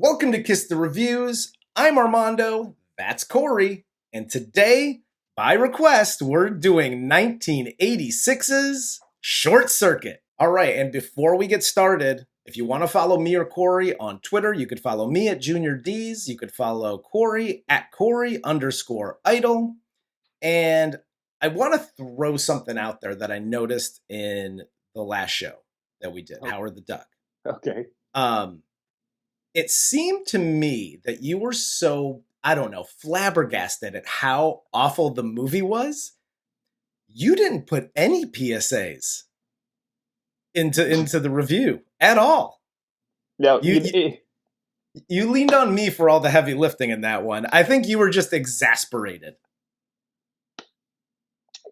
Welcome to Kiss the Reviews. I'm Armando, that's Corey, and today, by request, we're doing 1986's Short Circuit. All right, and before we get started, if you want to follow me or Corey on Twitter, you could follow me at Junior D's. You could follow Corey at Corey_idol. And I want to throw something out there that I noticed in the last show that we did, Howard the Duck. Okay. It seemed to me that you were so, I don't know, flabbergasted at how awful the movie was. You didn't put any PSAs into the review at all. No, you leaned on me for all the heavy lifting in that one. I think you were just exasperated.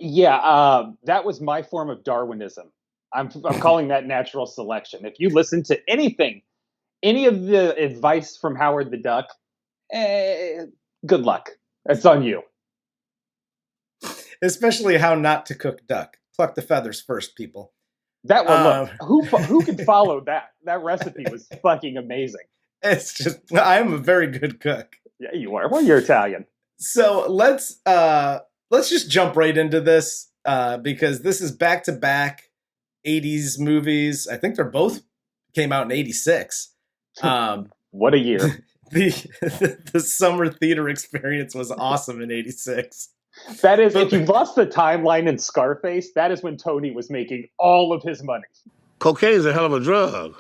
Yeah, that was my form of Darwinism. I'm calling that natural selection. If you listen to anything, any of the advice from Howard the Duck, good luck. That's on you. Especially how not to cook duck. Pluck the feathers first, people. That one, look, who could follow that? That recipe was fucking amazing. It's just, I am a very good cook. Yeah, you are. Well, you're Italian. So let's just jump right into this because this is back-to-back 80s movies. I think they're both came out in 86. What a year. The summer theater experience was awesome in 86. That is, if you've lost the timeline in Scarface, that is when Tony was making all of his money. Cocaine is a hell of a drug.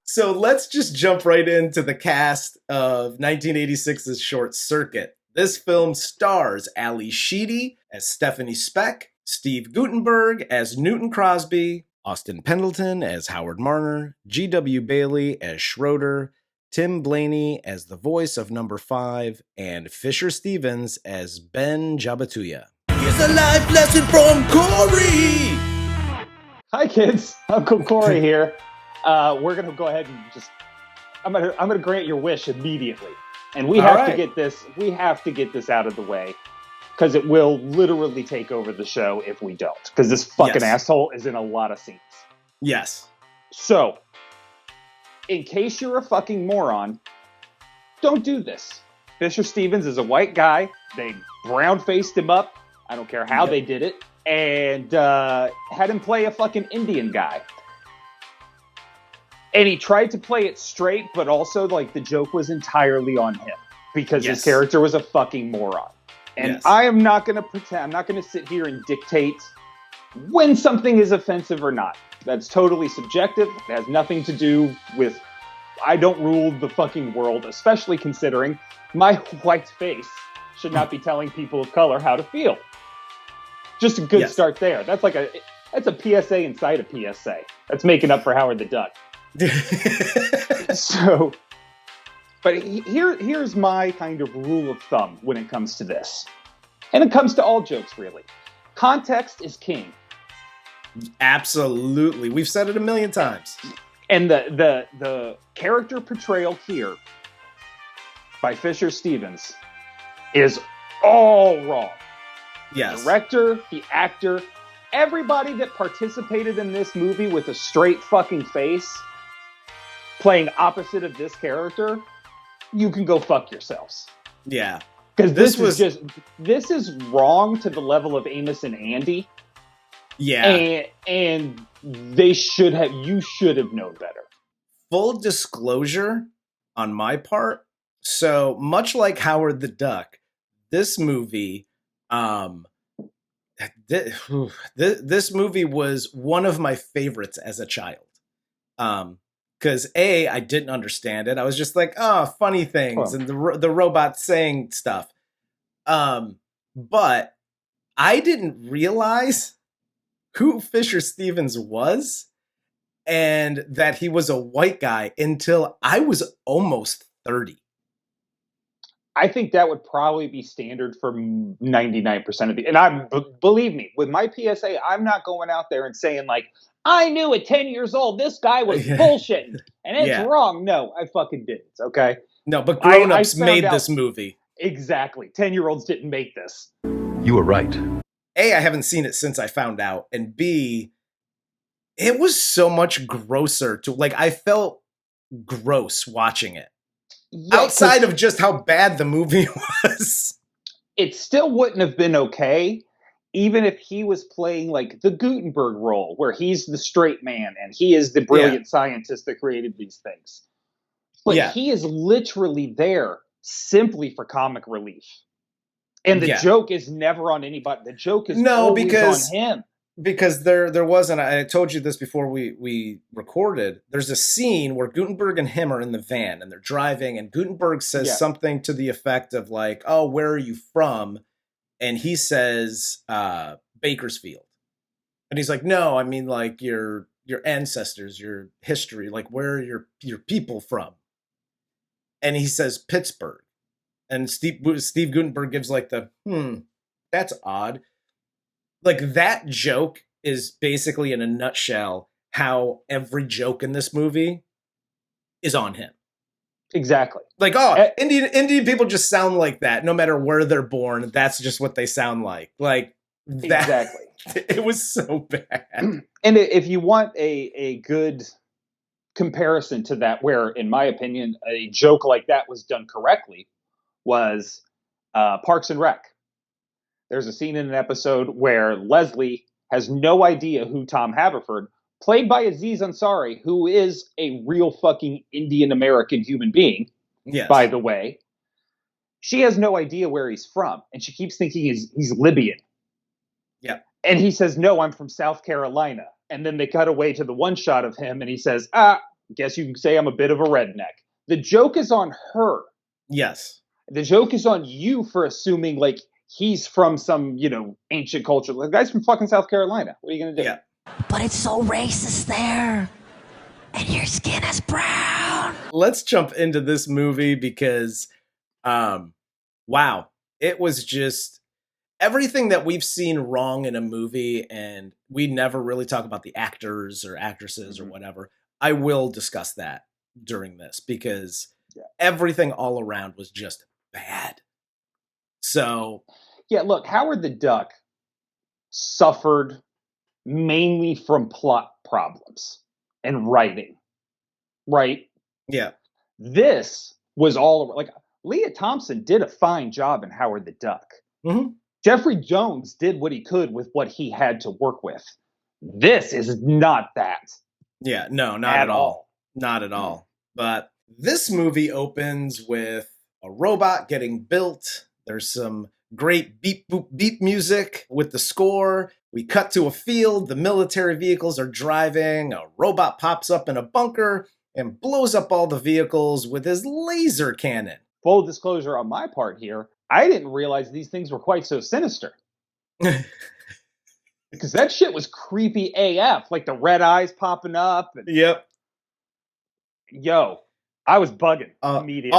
So let's just jump right into the cast of 1986's Short Circuit. This film stars Ally Sheedy as Stephanie Speck, Steve Guttenberg as Newton Crosby, Austin Pendleton as Howard Marner, G.W. Bailey as Skroeder, Tim Blaney as the voice of Number 5, and Fisher Stevens as Ben Jabituya. Here's a life lesson from Corey! Hi kids, Uncle Corey here. We're gonna go ahead and I'm gonna grant your wish immediately. And we have to get this out of the way. Because it will literally take over the show if we don't. Because this fucking asshole is in a lot of scenes. Yes. So, in case you're a fucking moron, don't do this. Fisher Stevens is a white guy. They brown-faced him up. I don't care how they did it. And had him play a fucking Indian guy. And he tried to play it straight, but also, like, the joke was entirely on him. Because his character was a fucking moron. And I am not going to pretend, I'm not going to sit here and dictate when something is offensive or not. That's totally subjective. It has nothing to do with, I don't rule the fucking world, especially considering my white face should not be telling people of color how to feel. Just a good start there. That's that's a PSA inside a PSA. That's making up for Howard the Duck. So... But here's my kind of rule of thumb when it comes to this. And it comes to all jokes, really. Context is king. Absolutely. We've said it a million times. And the character portrayal here by Fisher Stevens is all wrong. Yes. The director, the actor, everybody that participated in this movie with a straight fucking face playing opposite of this character... You can go fuck yourselves. Yeah. Because this is wrong to the level of Amos and Andy. Yeah. And you should have known better. Full disclosure on my part. So much like Howard the Duck, this movie, this movie was one of my favorites as a child. Because I didn't understand it. I was just like, oh, funny things and the robot saying stuff. But I didn't realize who Fisher Stevens was and that he was a white guy until I was almost 30. I think that would probably be standard for 99% of the... And believe me, with my PSA, I'm not going out there and saying like, I knew at 10 years old this guy was bullshitting, and it's wrong. No, I fucking didn't, okay? No, but grown-ups made this movie. Exactly. 10-year-olds didn't make this. You were right. A, I haven't seen it since I found out, and B, it was so much grosser to... Like, I felt gross watching it. outside of just how bad the movie was. It still wouldn't have been okay, even if he was playing like the Guttenberg role, where he's the straight man and he is the brilliant scientist that created these things. But he is literally there simply for comic relief. And the joke is never on anybody. The joke is always on him. Because there wasn't, I told you this before we recorded, there's a scene where Guttenberg and him are in the van and they're driving, and Guttenberg says something to the effect of like, oh, where are you from? And he says, Bakersfield. And he's like, no, I mean like your ancestors, your history, like where are your people from? And he says Pittsburgh. And Steve Guttenberg gives like the, that's odd. Like that joke is basically in a nutshell how every joke in this movie is on him. Exactly. Like, Indian people just sound like that no matter where they're born. That's just what they sound like. Like that. Exactly. It was so bad. And if you want a good comparison to that, where, in my opinion, a joke like that was done correctly, was Parks and Rec. There's a scene in an episode where Leslie has no idea who Tom Haverford, played by Aziz Ansari, who is a real fucking Indian American human being, by the way. She has no idea where he's from, and she keeps thinking he's Libyan. Yeah. And he says, no, I'm from South Carolina. And then they cut away to the one shot of him, and he says, guess you can say I'm a bit of a redneck. The joke is on her. Yes. The joke is on you for assuming, like, he's from some, ancient culture. The guy's from fucking South Carolina. What are you going to do? Yeah. But it's so racist there. And your skin is brown. Let's jump into this movie because, wow. It was just everything that we've seen wrong in a movie, and we never really talk about the actors or actresses or whatever. I will discuss that during this because everything all around was just bad. So, yeah, look, Howard the Duck suffered mainly from plot problems and writing, right? Yeah. This was all like Leah Thompson did a fine job in Howard the Duck. Mm-hmm. Jeffrey Jones did what he could with what he had to work with. This is not that. Yeah, no, not at all. Not at all. But this movie opens with a robot getting built. There's some great beep, boop, beep music with the score. We cut to a field. The military vehicles are driving. A robot pops up in a bunker and blows up all the vehicles with his laser cannon. Full disclosure on my part here, I didn't realize these things were quite so sinister. Because that shit was creepy AF. Like the red eyes popping up. And, yep. Yo, I was bugging immediately.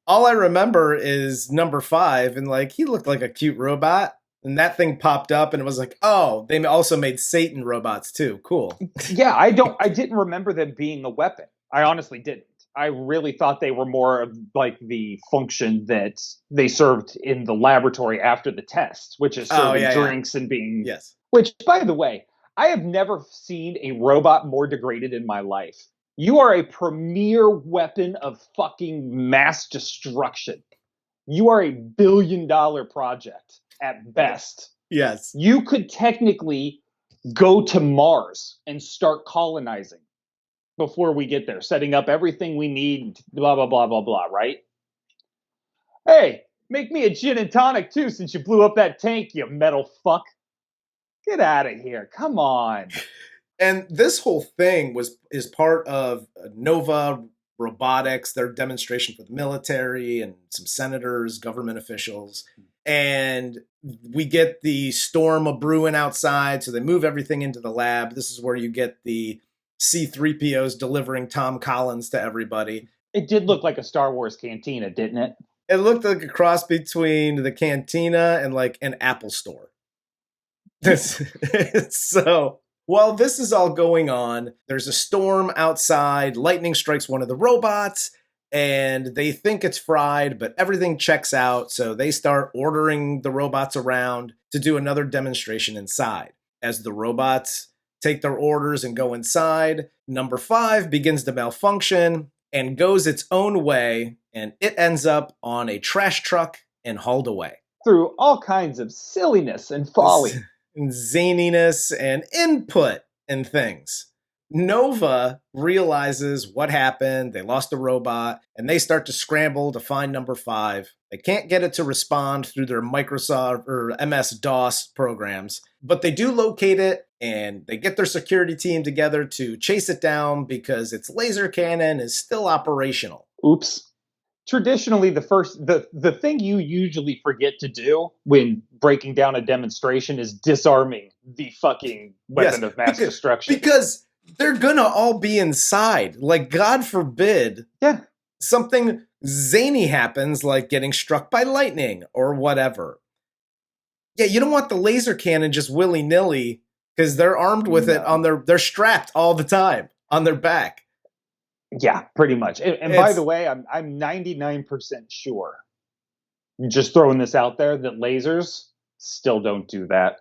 All I remember is number 5, and like he looked like a cute robot, and that thing popped up, and it was like, oh, they also made Satan robots too. Cool. Yeah, I didn't remember them being a weapon. I honestly didn't. I really thought they were more of like the function that they served in the laboratory after the test, which is serving drinks and being. Yes. Which, by the way, I have never seen a robot more degraded in my life. You are a premier weapon of fucking mass destruction. You are a $1 billion project at best. Yes. You could technically go to Mars and start colonizing before we get there, setting up everything we need, blah, blah, blah, blah, blah, right? Hey, make me a gin and tonic too, since you blew up that tank, you metal fuck. Get out of here. Come on. And this whole thing is part of Nova Robotics, their demonstration for the military and some senators, government officials. And we get the storm of brewing outside, so they move everything into the lab. This is where you get the C-3POs delivering Tom Collins to everybody. It did look like a Star Wars cantina, didn't it? It looked like a cross between the cantina and like an Apple store. So while this is all going on, there's a storm outside. Lightning strikes one of the robots, and they think it's fried, but everything checks out. So they start ordering the robots around to do another demonstration inside. As the robots take their orders and go inside, number 5 begins to malfunction and goes its own way and it ends up on a trash truck and hauled away. Through all kinds of silliness and folly. And zaniness and input and things. Nova realizes what happened. They lost a robot, and they start to scramble to find number 5. They can't get it to respond through their Microsoft or MS-DOS programs, but they do locate it, and they get their security team together to chase it down because its laser cannon is still operational. Oops. Traditionally, the thing you usually forget to do when breaking down a demonstration is disarming the fucking weapon of mass destruction. Because they're gonna all be inside. Like, God forbid something zany happens, like getting struck by lightning or whatever. Yeah, you don't want the laser cannon just willy-nilly because they're armed with it on they're strapped all the time on their back. Yeah, pretty much. And by the way, I'm 99% sure, just throwing this out there, that lasers still don't do that.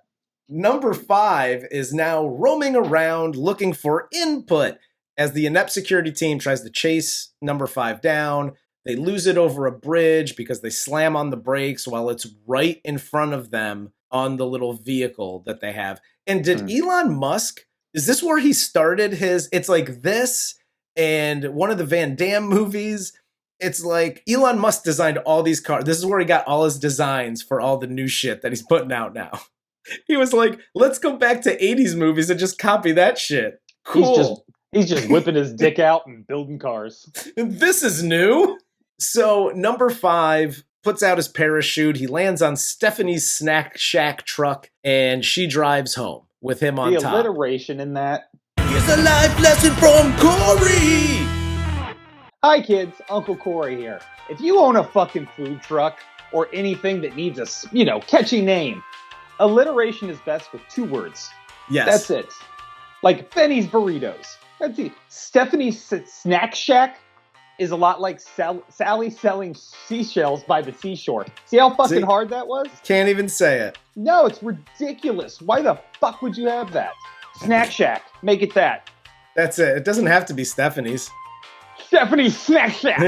Number 5 is now roaming around looking for input as the inept security team tries to chase number 5 down. They lose it over a bridge because they slam on the brakes while it's right in front of them on the little vehicle that they have. And did Elon Musk, is this where he started his, it's like this and one of the Van Damme movies? It's like Elon Musk designed all these cars. This is where he got all his designs for all the new shit that he's putting out now. He was like, let's go back to 80s movies and just copy that shit. Cool. He's just whipping his dick out and building cars. This is new. So number 5 puts out his parachute. He lands on Stephanie's snack shack truck, and she drives home with him on top. The alliteration in that. Here's a life lesson from Corey. Hi kids, Uncle Corey here. If you own a fucking food truck or anything that needs a, catchy name, alliteration is best with 2 words. Yes. That's it. Like Benny's Burritos. That's it. Stephanie's Snack Shack is a lot like Sally selling seashells by the seashore. See how fucking hard that was? Can't even say it. No, it's ridiculous. Why the fuck would you have that? Snack Shack. Make it that. That's it. It doesn't have to be Stephanie's. Stephanie's Snack Shack.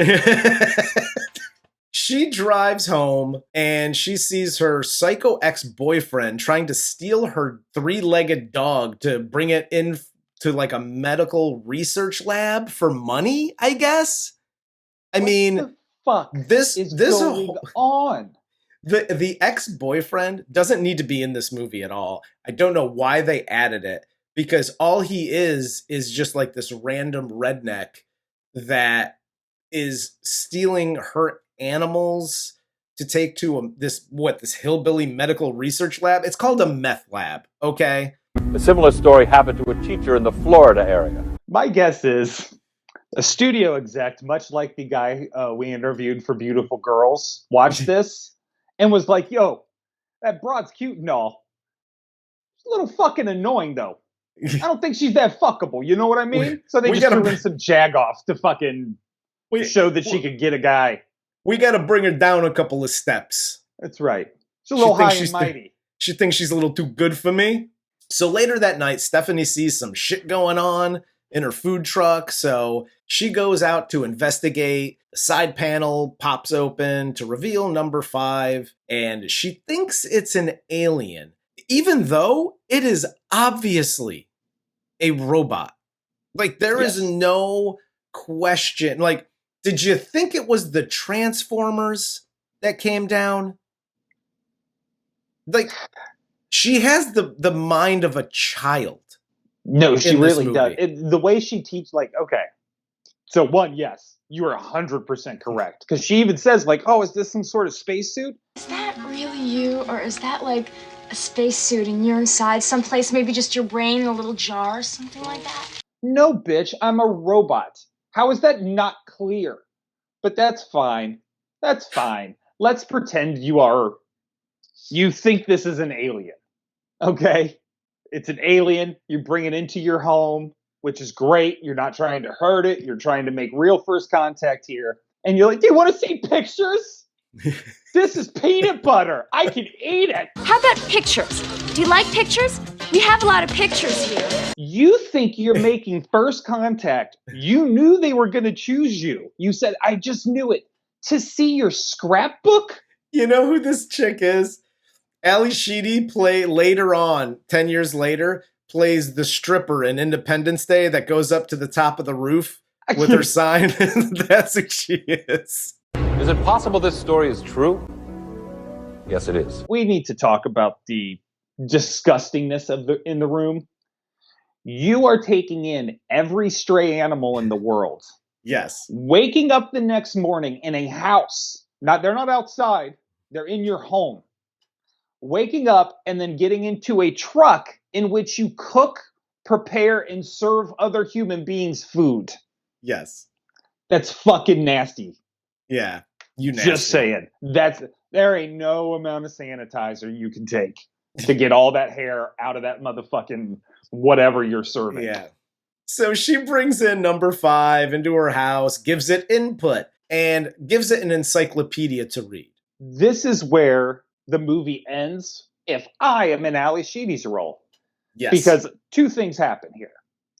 She drives home and she sees her psycho ex-boyfriend trying to steal her 3-legged dog to bring it in to like a medical research lab for money, I guess. I mean, the fuck this is going on? The ex-boyfriend doesn't need to be in this movie at all. I don't know why they added it, because all he is just like this random redneck that is stealing her animals to take to this hillbilly medical research lab. It's called a meth lab, okay? A similar story happened to a teacher in the Florida area. My guess is a studio exec, much like the guy we interviewed for Beautiful Girls, watched this and was like, yo, that broad's cute and all. She's a little fucking annoying, though. I don't think she's that fuckable, you know what I mean? So they just threw in some jag-off to fucking show that she could get a guy. We got to bring her down a couple of steps. That's right. She's a little high and mighty. She thinks she's a little too good for me. So later that night, Stephanie sees some shit going on in her food truck. So she goes out to investigate. The side panel pops open to reveal number 5. And she thinks it's an alien, even though it is obviously a robot. Like, there is no question. Like, did you think it was the Transformers that came down? Like, she has the mind of a child. No, she really does. The way she teaches, like, okay. So one, yes, you are 100% correct. Because she even says, like, oh, is this some sort of spacesuit? Is that really you? Or is that like a spacesuit and you're inside someplace, maybe just your brain in a little jar or something like that? No, bitch, I'm a robot. How is that not clear? But that's fine. That's fine. Let's pretend you think this is an alien. Okay? It's an alien. You bring it into your home, which is great. You're not trying to hurt it. You're trying to make real first contact here. And you're like, do you want to see pictures? This is peanut butter. I can eat it. How about pictures? Do you like pictures? We have a lot of pictures here. You think you're making first contact. You knew they were going to choose you. You said, I just knew it. to see your scrapbook? You know who this chick is? Ally Sheedy later on, 10 years later, plays the stripper in Independence Day that goes up to the top of the roof with her sign. That's who she is. Is it possible this story is true? Yes, it is. We need to talk about the disgustingness in the room. You are taking in every stray animal in the world. Yes. Waking up the next morning in a house. They're not outside. They're in your home. Waking up and then getting into a truck in which you cook, prepare, and serve other human beings food. Yes. That's fucking nasty. Yeah. You nasty. Just saying. There ain't no amount of sanitizer you can take to get all that hair out of that motherfucking whatever you're serving. Yeah. So she brings in number 5 into her house, gives it input, and gives it an encyclopedia to read. This is where the movie ends if I am in Ally Sheedy's role. Yes. Because 2 things happen here.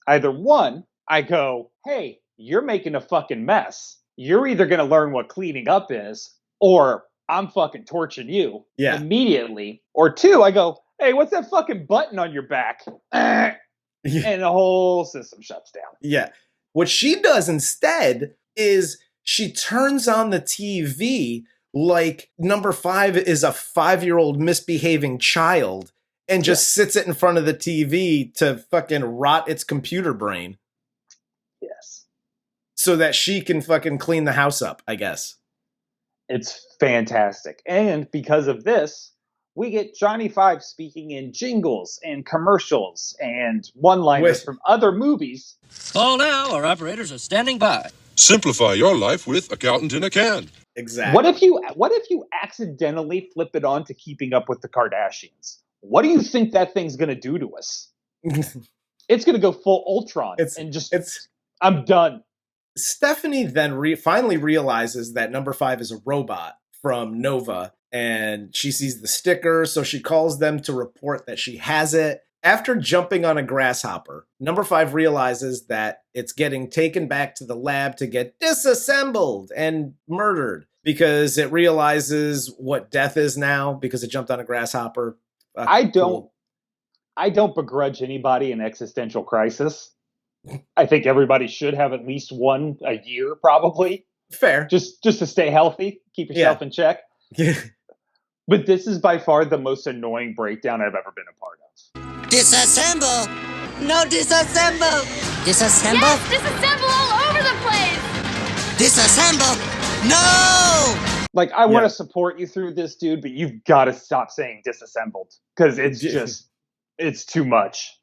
Either one, I go, hey, you're making a fucking mess. You're either going to learn what cleaning up is, or I'm fucking torching you immediately. Or 2, I go, hey, what's that fucking button on your back? And the whole system shuts down. Yeah. What she does instead is she turns on the TV like number 5 is a 5-year-old misbehaving child and just sits it in front of the TV to fucking rot its computer brain. Yes. So that she can fucking clean the house up, I guess. It's fantastic. And because of this, we get Johnny Five speaking in jingles and commercials and one-liners from other movies. Call now, our operators are standing by. Simplify your life with Accountant in a Can. Exactly. What if you accidentally flip it on to Keeping Up with the Kardashians? What do you think that thing's going to do to us? It's going to go full Ultron I'm done. Stephanie then finally realizes that number 5 is a robot from Nova, and she sees the sticker, so she calls them to report that she has it. After jumping on a grasshopper, number 5 realizes that it's getting taken back to the lab to get disassembled and murdered because it realizes what death is now because it jumped on a grasshopper. I don't begrudge anybody an existential crisis. I think everybody should have at least one a year, probably. Fair. Just to stay healthy, keep yourself in check. Yeah. But this is by far the most annoying breakdown I've ever been a part of. Disassemble! No, disassemble! Disassemble? Yes, disassemble all over the place! Disassemble! No! Like, I want to support you through this, dude, but you've got to stop saying disassembled. Because it's too much.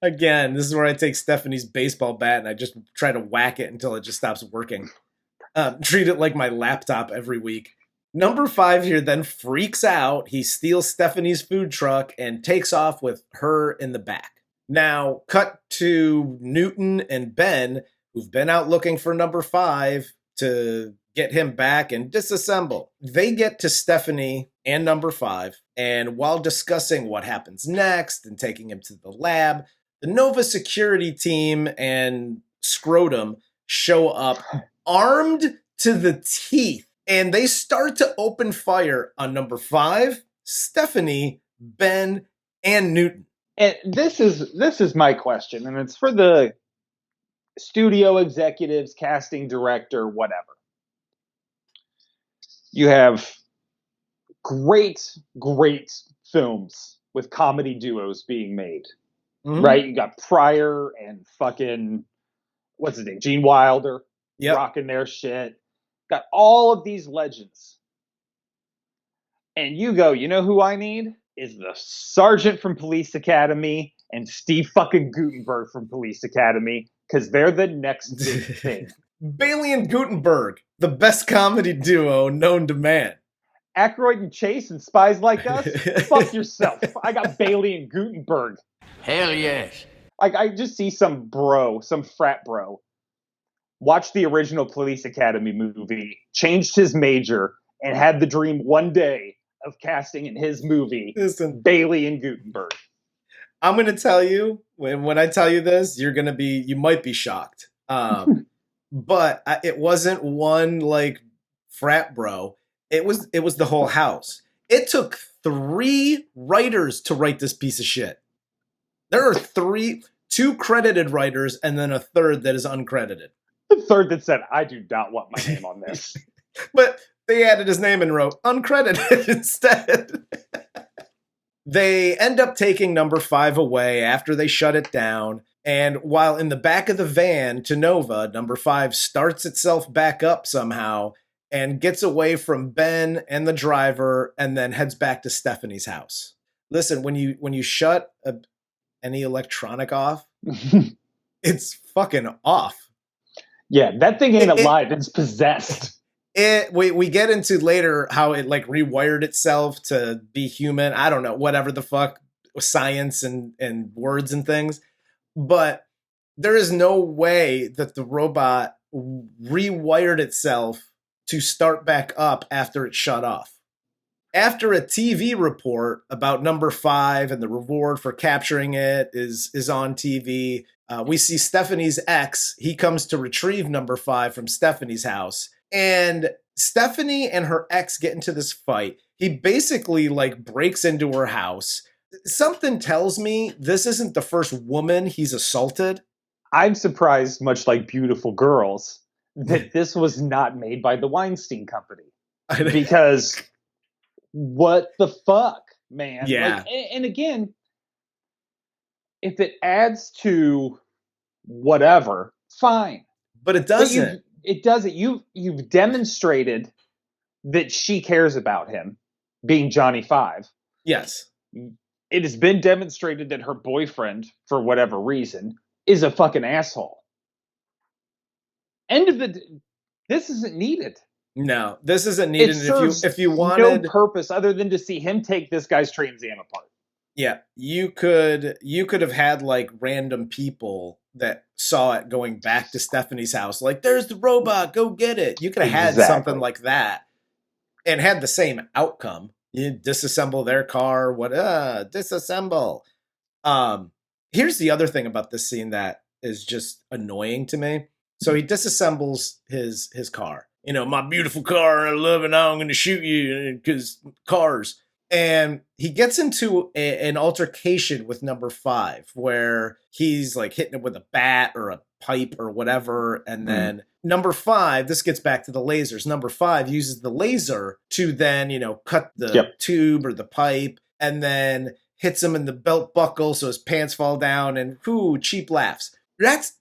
Again, this is where I take Stephanie's baseball bat and I just try to whack it until it just stops working. Treat it like my laptop every week. Number 5 here then freaks out. He steals Stephanie's food truck and takes off with her in the back. Now, cut to Newton and Ben, who've been out looking for number 5 to get him back and disassemble. They get to Stephanie and number 5, and while discussing what happens next and taking him to the lab, the Nova security team and Skroeder show up armed to the teeth. And they start to open fire on number 5, Stephanie, Ben, and Newton. And this is my question, and it's for the studio executives, casting director, whatever. You have great films with comedy duos being made, right? You got Pryor and fucking, what's his name, Gene Wilder, rocking their shit. Got all of these legends. And you go, you know who I need? Is the Sergeant from Police Academy and Steve fucking Guttenberg from Police Academy, because they're the next big thing. Bailey and Guttenberg, the best comedy duo known to man. Aykroyd and Chase and Spies Like Us? Fuck yourself. I got Bailey and Guttenberg. Hell yes. Like, I just see some frat bro, watched the original Police Academy movie, changed his major, and had the dream one day of casting in his movie Bailey and Guttenberg. I'm going to tell you, when I tell you this, you might be shocked. But it wasn't one like frat bro. It was the whole house. It took 3 writers to write this piece of shit. There are 2 credited writers and then a third that is uncredited. The third that said, I do not want my name on this. But they added his name and wrote uncredited instead. They end up taking number 5 away after they shut it down. And while in the back of the van to Nova, number 5 starts itself back up somehow and gets away from Ben and the driver and then heads back to Stephanie's house. Listen, when you shut any electronic off, it's fucking off. Yeah, that thing ain't alive. It's possessed. We get into later how it like rewired itself to be human. I don't know, whatever the fuck, science and words and things. But there is no way that the robot rewired itself to start back up after it shut off. After a TV report about number 5 and the reward for capturing it is on TV, we see Stephanie's ex. He comes to retrieve number 5 from Stephanie's house. And Stephanie and her ex get into this fight. He basically like breaks into her house. Something tells me this isn't the first woman he's assaulted. I'm surprised, much like Beautiful Girls, that this was not made by the Weinstein Company. Because what the fuck, man? Yeah. Like, and again, if it adds to whatever, fine. But it doesn't. It doesn't. You've demonstrated that she cares about him, being Johnny 5. Yes. It has been demonstrated that her boyfriend, for whatever reason, is a fucking asshole. This isn't needed. No, this isn't needed. It serves if you wanted no purpose other than to see him take this guy's Trans Am apart. Yeah, you could have had like random people that saw it going back to Stephanie's house, like, there's the robot, go get it. You could have had something like that and had the same outcome. You disassemble their car, disassemble. Here's the other thing about this scene that is just annoying to me. So he disassembles his car. You know, my beautiful car, I love it, now I'm going to shoot you because cars. And he gets into an altercation with number 5 where he's like hitting it with a bat or a pipe or whatever. And then number 5, this gets back to the lasers. Number 5 uses the laser to then, cut the tube or the pipe and then hits him in the belt buckle so his pants fall down and cheap laughs. That's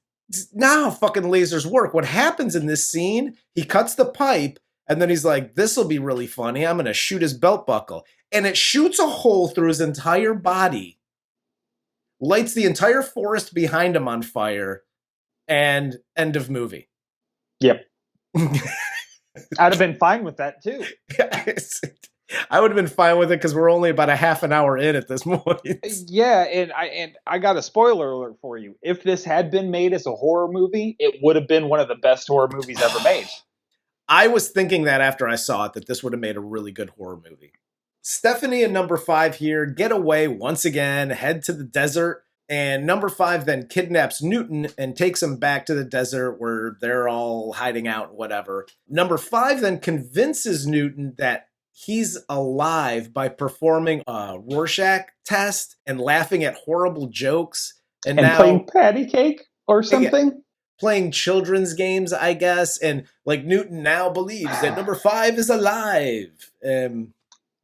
not how fucking lasers work. What happens in this scene, he cuts the pipe and then he's like, this will be really funny. I'm going to shoot his belt buckle. And it shoots a hole through his entire body, lights the entire forest behind him on fire, and end of movie. Yep. I'd have been fine with that, too. I would have been fine with it because we're only about a half an hour in at this point. Yeah, and I got a spoiler alert for you. If this had been made as a horror movie, it would have been one of the best horror movies ever made. I was thinking that after I saw it, that this would have made a really good horror movie. Stephanie and number 5 here get away once again, head to the desert, and number 5 then kidnaps Newton and takes him back to the desert where they're all hiding out and whatever. Number 5 then convinces Newton that he's alive by performing a Rorschach test and laughing at horrible jokes. And now playing patty cake or something? Playing children's games, I guess. And like Newton now believes that number 5 is alive.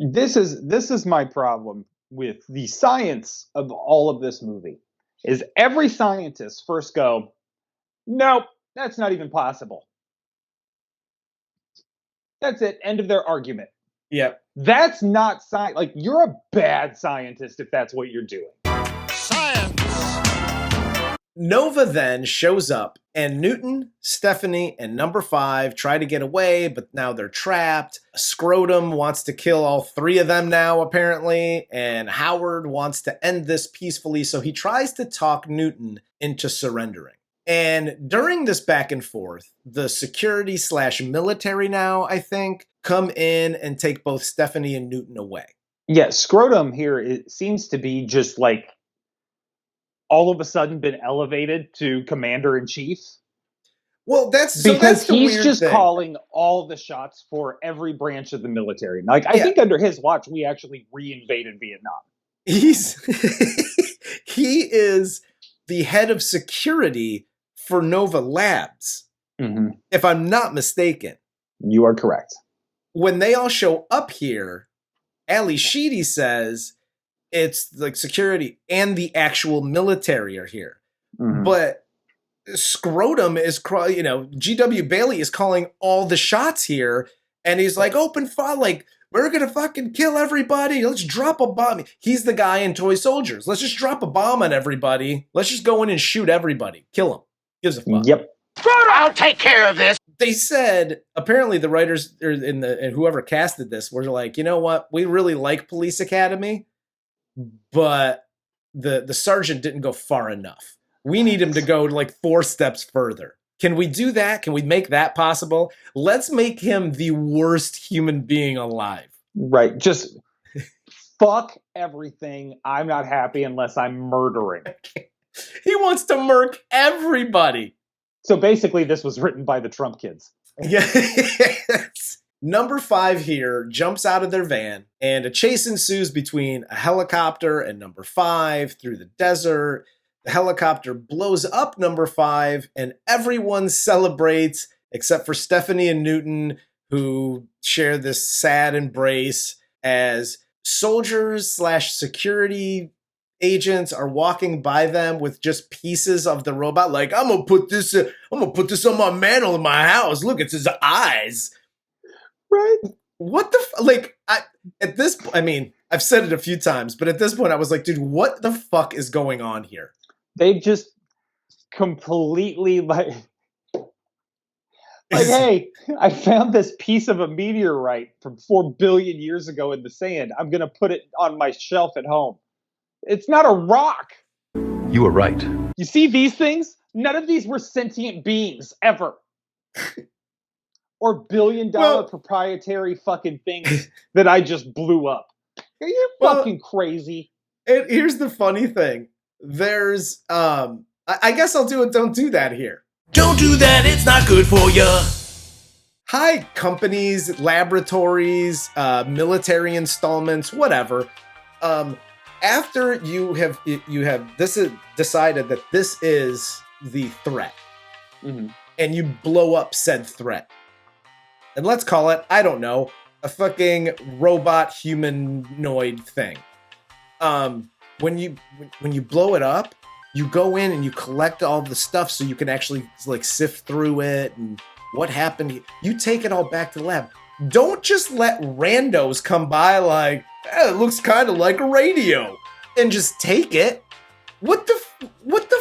This is my problem with the science of all of this movie. Is every scientist first go, nope, that's not even possible. That's it. End of their argument. Yep. That's not science. Like, you're a bad scientist if that's what you're doing. Science! Nova then shows up, and Newton, Stephanie, and number 5 try to get away, but now they're trapped. Skroeder wants to kill all 3 of them now, apparently, and Howard wants to end this peacefully, so he tries to talk Newton into surrendering. And during this back and forth, the security/military now, I think, come in and take both Stephanie and Newton away. Yeah, Skroeder here, it seems to be just like all of a sudden been elevated to commander-in-chief. Well, that's the he's weird just thing. calling all the shots for every branch of the military. Like, I think under his watch, we actually reinvaded Vietnam. He is the head of security for Nova Labs, if I'm not mistaken. You are correct. When they all show up here, Ally Sheedy says it's like security and the actual military are here. But Scrotum is, G.W. Bailey is calling all the shots here, and he's like, open fire, like, we're gonna fucking kill everybody. Let's drop a bomb. He's the guy in Toy Soldiers. Let's just drop a bomb on everybody. Let's just go in and shoot everybody. Kill them. Gives a fuck. Yep. I'll take care of this. They said, apparently the writers and whoever casted this were like, you know what? We really like Police Academy, but the sergeant didn't go far enough. We need him to go like 4 steps further. Can we do that? Can we make that possible? Let's make him the worst human being alive. Right. Just fuck everything. I'm not happy unless I'm murdering. He wants to murk everybody. So basically, this was written by the Trump kids. Yes. Number 5 here jumps out of their van, and a chase ensues between a helicopter and number 5 through the desert. The helicopter blows up number 5, and everyone celebrates except for Stephanie and Newton, who share this sad embrace as soldiers/security agents are walking by them with just pieces of the robot. Like, I'm gonna put this on my mantle in my house. Look, it's his eyes. Right? What the I've said it a few times, but at this point I was like, dude, what the fuck is going on here? They just completely like, hey, I found this piece of a meteorite from 4 billion years ago in the sand. I'm going to put it on my shelf at home. It's not a rock. You were right. You see these things? None of these were sentient beings, ever. Or billion-dollar proprietary fucking things that I just blew up. Are you fucking crazy? And here's the funny thing. There's, I guess I'll do it. Don't do that here. Don't do that. It's not good for you. Hi, companies, laboratories, military installments, whatever. After you have decided that this is the threat, and you blow up said threat, and let's call it, I don't know, a fucking robot humanoid thing. When you blow it up, you go in and you collect all the stuff so you can actually like sift through it and what happened. You take it all back to the lab. Don't just let randos come by like, it looks kind of like a radio, and just take it. What the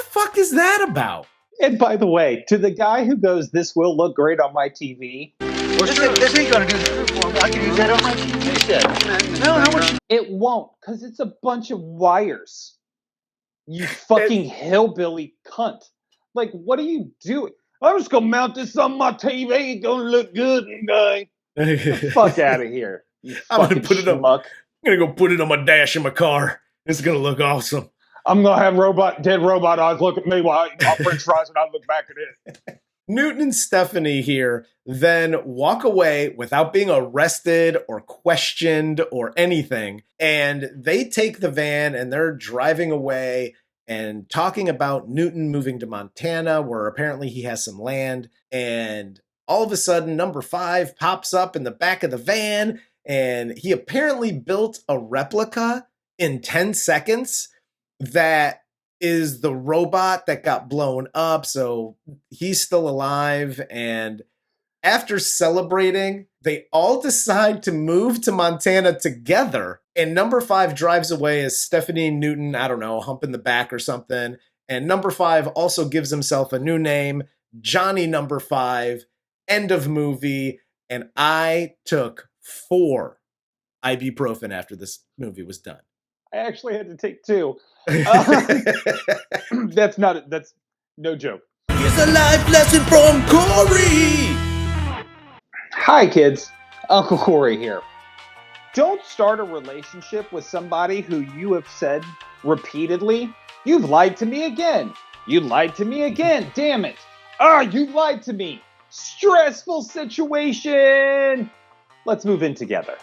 fuck is that about? And by the way, to the guy who goes, this will look great on my TV. This ain't gonna do this for me. I can use that on my TV set. No, how much? It won't, because it's a bunch of wires. You fucking hillbilly cunt. Like, what are you doing? I'm just gonna mount this on my TV. It's gonna look good, guy. Get the fuck out of here. I'm gonna put it on. I'm gonna go put it on my dash in my car. It's gonna look awesome. I'm gonna have dead robot eyes look at me while I eat my French fries and I look back at it. Newton and Stephanie here then walk away without being arrested or questioned or anything. And they take the van and they're driving away and talking about Newton moving to Montana, where apparently he has some land. And all of a sudden, number 5 pops up in the back of the van, and he apparently built a replica in 10 seconds that is the robot that got blown up. So he's still alive. And after celebrating, they all decide to move to Montana together. And number 5 drives away as Stephanie and Newton, I don't know, hump in the back or something. And number 5 also gives himself a new name, Johnny Number 5. End of movie. And I took 4 ibuprofen after this movie was done. I actually had to take 2. That's no joke. Here's a life lesson from Corey. Hi, kids. Uncle Corey here. Don't start a relationship with somebody who you have said repeatedly, you've lied to me again. You lied to me again. Damn it. You lied to me. Stressful situation. Let's move in together.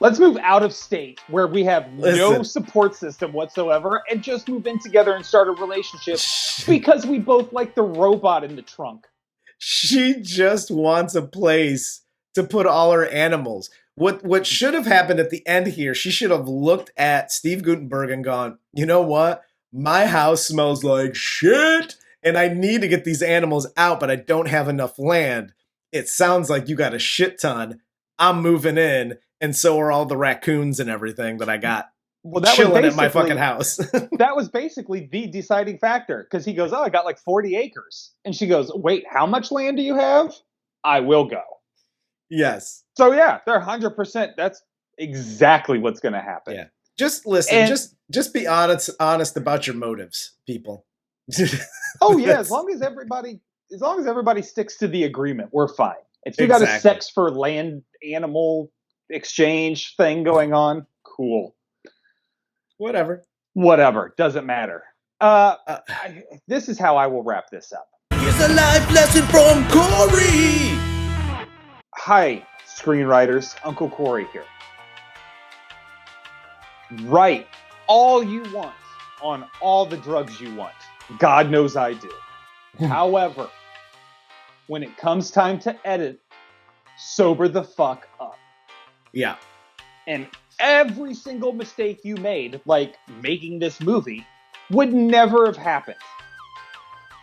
Let's move out of state where we have no support system whatsoever and just move in together and start a relationship because we both like the robot in the trunk. She just wants a place to put all her animals. What should have happened at the end here, she should have looked at Steve Guttenberg and gone, you know what? My house smells like shit, and I need to get these animals out, but I don't have enough land. It sounds like you got a shit ton. I'm moving in, and so are all the raccoons and everything that I got chilling at my fucking house. That was basically the deciding factor, because he goes, I got like 40 acres. And she goes, wait, how much land do you have? I will go. Yes. So yeah, they're 100%. That's exactly what's going to happen. Yeah. Just listen. Just be honest about your motives, people. Oh yeah, as long as everybody sticks to the agreement, we're fine. If you got a sex for land animal exchange thing going on, cool. Whatever. Doesn't matter. This is how I will wrap this up. Here's a life lesson from Corey. Hi, screenwriters. Uncle Corey here. Write all you want on all the drugs you want. God knows I do. However, when it comes time to edit, sober the fuck up. Yeah. And every single mistake you made, like making this movie, would never have happened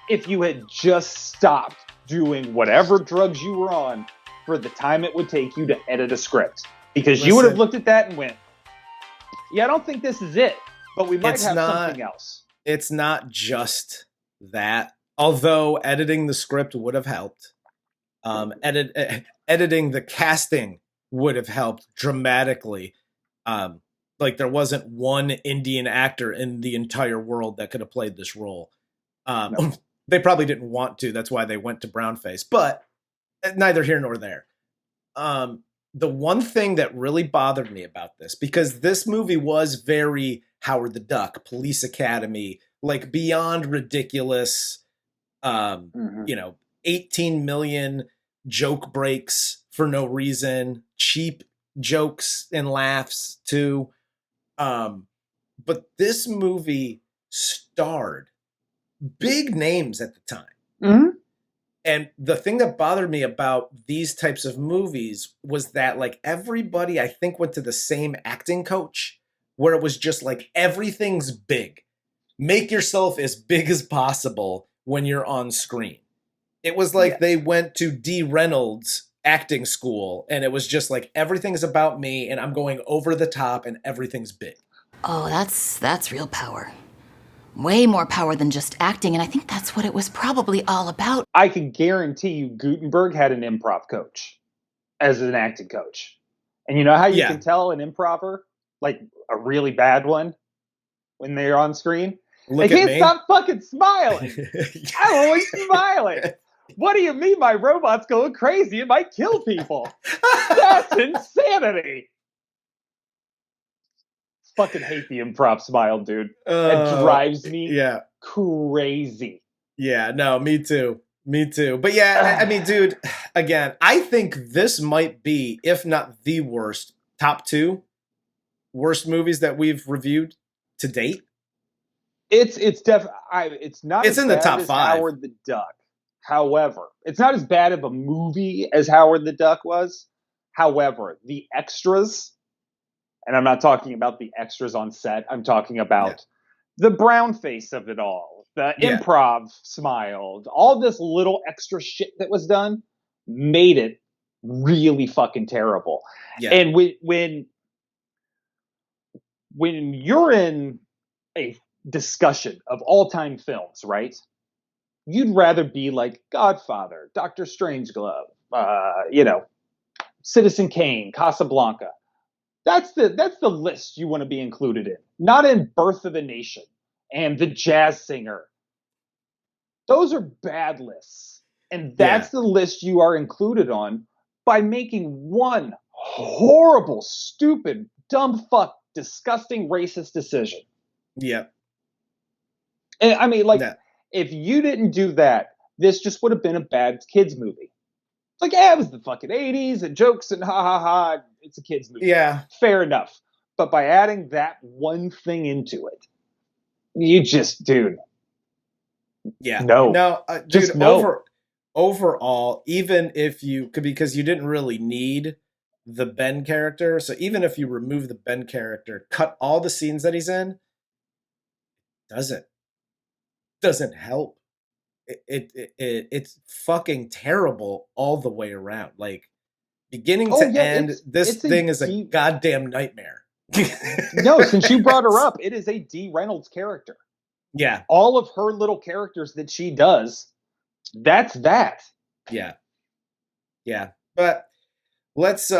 if you had just stopped doing whatever drugs you were on for the time it would take you to edit a script. Because you would have looked at that and went, yeah, I don't think this is it, but we might have something else. It's not just that. Although editing the script would have helped. Editing the casting would have helped dramatically. Like there wasn't one Indian actor in the entire world that could have played this role. No. They probably didn't want to. That's why they went to brownface. But neither here nor there. The one thing that really bothered me about this, because this movie was very Howard the Duck, Police Academy, like beyond ridiculous, 18 million joke breaks for no reason, cheap jokes and laughs too. But this movie starred big names at the time. Mm-hmm. And the thing that bothered me about these types of movies was that like everybody, I think, went to the same acting coach where it was just like, everything's big. Make yourself as big as possible when you're on screen. It was like they went to D. Reynolds acting school and it was just like, everything's about me and I'm going over the top and everything's big. Oh, that's real power. Way more power than just acting, and I think that's what it was probably all about. I can guarantee you Guttenberg had an improv coach as an acting coach. And you know how you can tell an improver, like a really bad one, when they're on screen? They can't stop fucking smiling. I'm always smiling. What do you mean my robot's going crazy? It might kill people. That's insanity. Fucking hate the improv smile, dude. It drives me crazy. Yeah, no, me too. But yeah, I mean, dude, again, I think this might be, if not the worst, top 2 worst movies that we've reviewed to date. It's not. It's in the top 5. Howard the Duck. However, it's not as bad of a movie as Howard the Duck was. However, the extras. And I'm not talking about the extras on set. I'm talking about the brown face of it all. The improv smiled. All this little extra shit that was done made it really fucking terrible. Yeah. And when you're in a discussion of all-time films, right? You'd rather be like Godfather, Dr. Strangelove, Citizen Kane, Casablanca. That's the list you want to be included in. Not in Birth of a Nation and The Jazz Singer. Those are bad lists. And that's the list you are included on by making one horrible, stupid, dumb fuck, disgusting, racist decision. Yeah. And I mean, like, if you didn't do that, this just would have been a bad kids movie. Like, yeah, it was the fucking 80s and jokes and ha ha ha. It's a kids movie. Yeah. Fair enough. But by adding that one thing into it, you just, dude. Yeah. No. Dude, no. Overall, even if because you didn't really need the Ben character, so even if you remove the Ben character, cut all the scenes that he's in, doesn't help. It's fucking terrible all the way around. Like, beginning to end, this thing is a goddamn nightmare. No, since you brought her up, it is a Dee Reynolds character. Yeah. All of her little characters that she does, that's that. Yeah. Yeah. But let's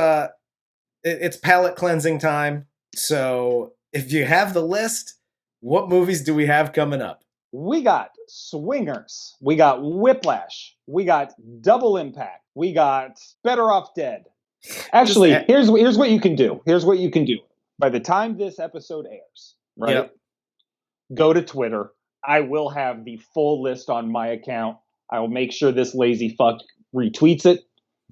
it's palate cleansing time. So if you have the list, what movies do we have coming up? We got Swingers. We got Whiplash. We got Double Impact. We got Better Off Dead. Actually, here's what you can do. Here's what you can do. By the time this episode airs, right? Yep. Go to Twitter. I will have the full list on my account. I will make sure this lazy fuck retweets it,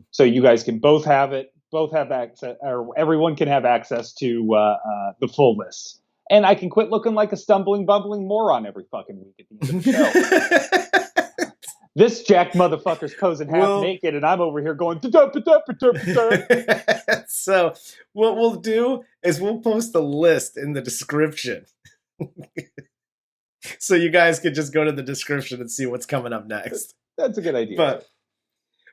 so you guys can both have it. Both have access, or everyone can have access to the full list. And I can quit looking like a stumbling, bumbling moron every fucking week at the end of the show. This jack motherfucker's posing half naked, and I'm over here going. So what we'll do is we'll post a list in the description, so you guys can just go to the description and see what's coming up next. That's a good idea. But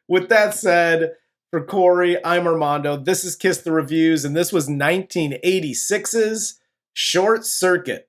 with that said, for Corey, I'm Armando. This is Kiss the Reviews, and this was 1986's Short Circuit.